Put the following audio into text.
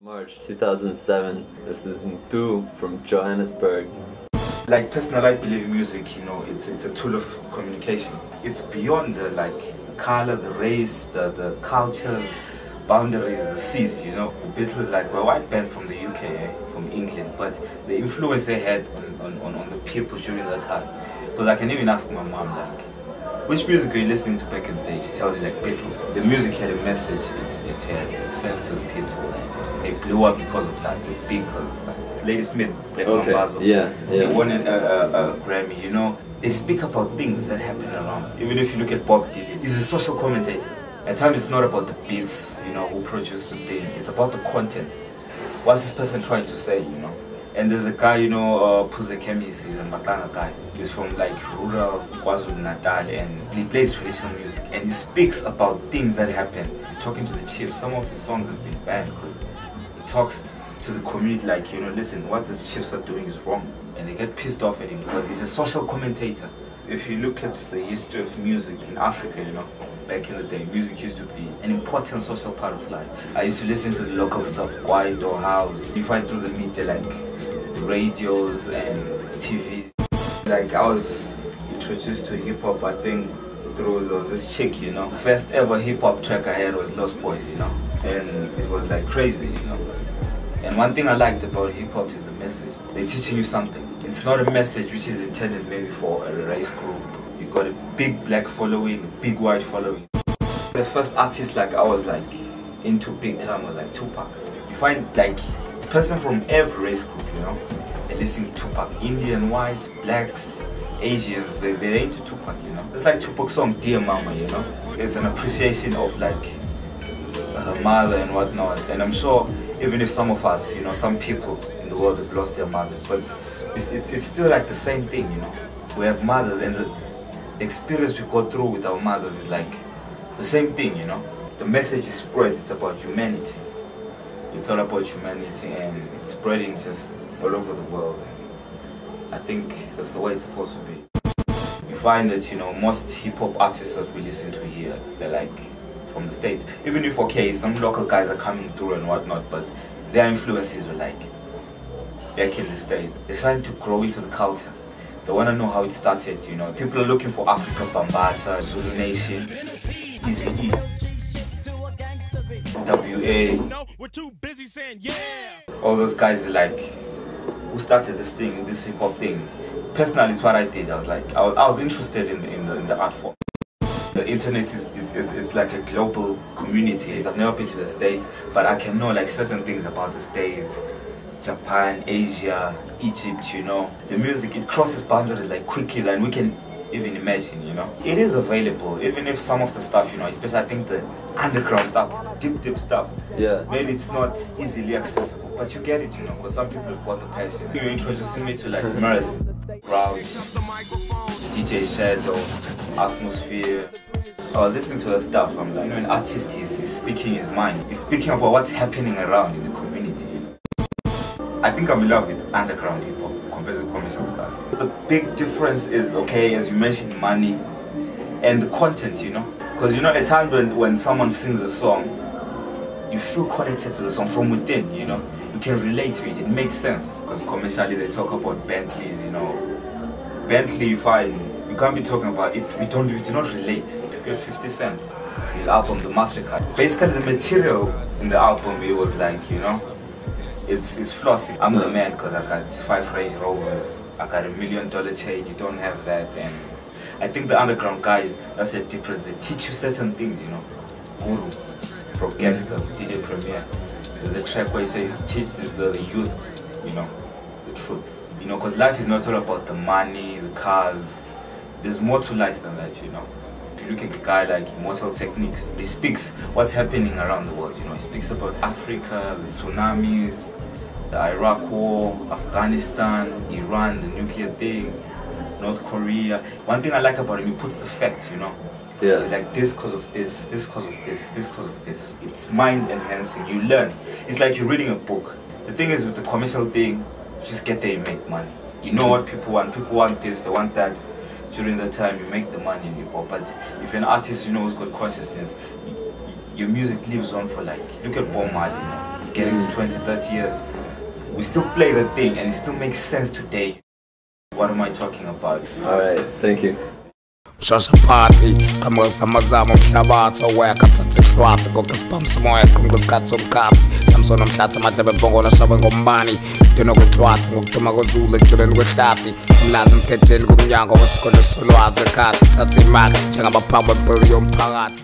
March 2007. This is Pooh from Johannesburg. Like personally, I believe music, you know, it's a tool of communication. It's beyond the color, the race, the culture, boundaries, the seas, you know. The Beatles were a white band from the UK, from England, but the influence they had on the people during that time. Because I can even ask my mom, which music are you listening to back in the day? She tells you Beatles. The music had a message, it had a sense to the people. They blew up because of that, they big because of that. Ladysmith, Mambazo, they won a Grammy, you know. They speak about things that happen around. Even if you look at Bob Dylan, he's a social commentator. At times it's not about the beats, you know, who produced the thing. It's about the content. What's this person trying to say, you know? And there's a guy, you know, Phuzekhemisi, he's a Matanga guy. He's from rural KwaZulu-Natal, and he plays traditional music. And he speaks about things that happen. He's talking to the chiefs. Some of his songs have been banned because he talks to the community you know, listen, what these chiefs are doing is wrong. And they get pissed off at him because he's a social commentator. If you look at the history of music in Africa, you know, back in the day, music used to be an important social part of life. I used to listen to the local stuff, Kwaito, house. You find through the media, radios and TV. I was introduced to hip-hop, I think, through this chick, you know. First ever hip-hop track I had was Lost Boys, you know. And it was crazy, you know. And one thing I liked about hip-hop is the message. They're teaching you something. It's not a message which is intended maybe for a race group. It's got a big black following, a big white following. The first artist I was into big time was Tupac. You find a person from every race group, you know, they listen to Tupac. Indian, whites, blacks, Asians, they're into Tupac, you know. It's like Tupac's song Dear Mama, you know. It's an appreciation of her mother and whatnot. And I'm sure even if some of us, you know, some people in the world have lost their mothers, but it's still the same thing, you know. We have mothers, and the experience we go through with our mothers is the same thing, you know. The message is spread, it's about humanity. It's all about humanity, and it's spreading just all over the world. I think that's the way it's supposed to be. You find that, you know, most hip-hop artists that we listen to here, they're from the States. Even if, okay, some local guys are coming through and whatnot, but their influences were back in the States. They're trying to grow into the culture. They want to know how it started, you know. People are looking for Africa, Babaataa, Zulu Nation, Eazy, N.W.A. All those guys are who started this thing, this hip-hop thing. Personally, it's what I did. I was interested in the art form. The internet is like a global community. I've never been to the States, but I can know certain things about the States, Japan, Asia, Egypt, you know. The music, it crosses boundaries quickly than we can even imagine, you know. It is available, even if some of the stuff, you know, especially I think the underground stuff, deep stuff, maybe it's not easily accessible, but you get it, you know, because some people have got the passion. You're introducing me to MURS, Grouch, DJ Shadow, Atmosphere. I was listening to that stuff. I'm you know, an artist is speaking his mind. He's speaking about what's happening around in the community, you know. I think I'm in love with underground hip-hop compared to the commercial stuff. The big difference is, okay, as you mentioned, money and the content, you know. Because, you know, at times when someone sings a song, you feel connected to the song from within, you know. You can relate to it, it makes sense. Because commercially they talk about Bentleys, you know. Bentley, you find, you can't be talking about it, we do not relate. You get 50 Cent, his album, The Massacre. Basically the material in the album, it was you know, it's flossy. I'm the man because I got 5 Range Rovers, I got $1 million chain, you don't have that. And I think the underground guys, that's the difference. They teach you certain things, you know. Guru, from Gangsta, DJ Premier. There's a track where he says, teach the youth, you know, the truth. You know, because life is not all about the money, the cars. There's more to life than that, you know. If you look at a guy like Immortal Techniques, he speaks what's happening around the world, you know. He speaks about Africa, the tsunamis, the Iraq War, Afghanistan, Iran, the nuclear thing, North Korea. One thing I like about him, he puts the facts, you know. This because of this, this because of this, this because of this. It's mind enhancing, you learn. It's like you're reading a book. The thing is with the commercial thing, you just get there and make money. You know what people want this, they want that. During the time you make the money in your pop. But if you're an artist, you know, who's got consciousness, your music lives on for look at Bob Marley, you know. getting to 20, 30 years, we still play the thing and it still makes sense today. What am I talking about? Alright, thank you. Shasha party, kama samazama mhlabathi oweka thatha ihlwathi ngokuspamsa moya kumngesikhathi somkhathi Samson omhlathi amadlebe bongo lashabe ngombani dino kwehlwathi ngokuduma kozulu ekujuleni kwehlathi umlazi emthetheni kumnyango wesikole solwazi ekhathi sathe imali njengabaphambi bempilo yomphakathi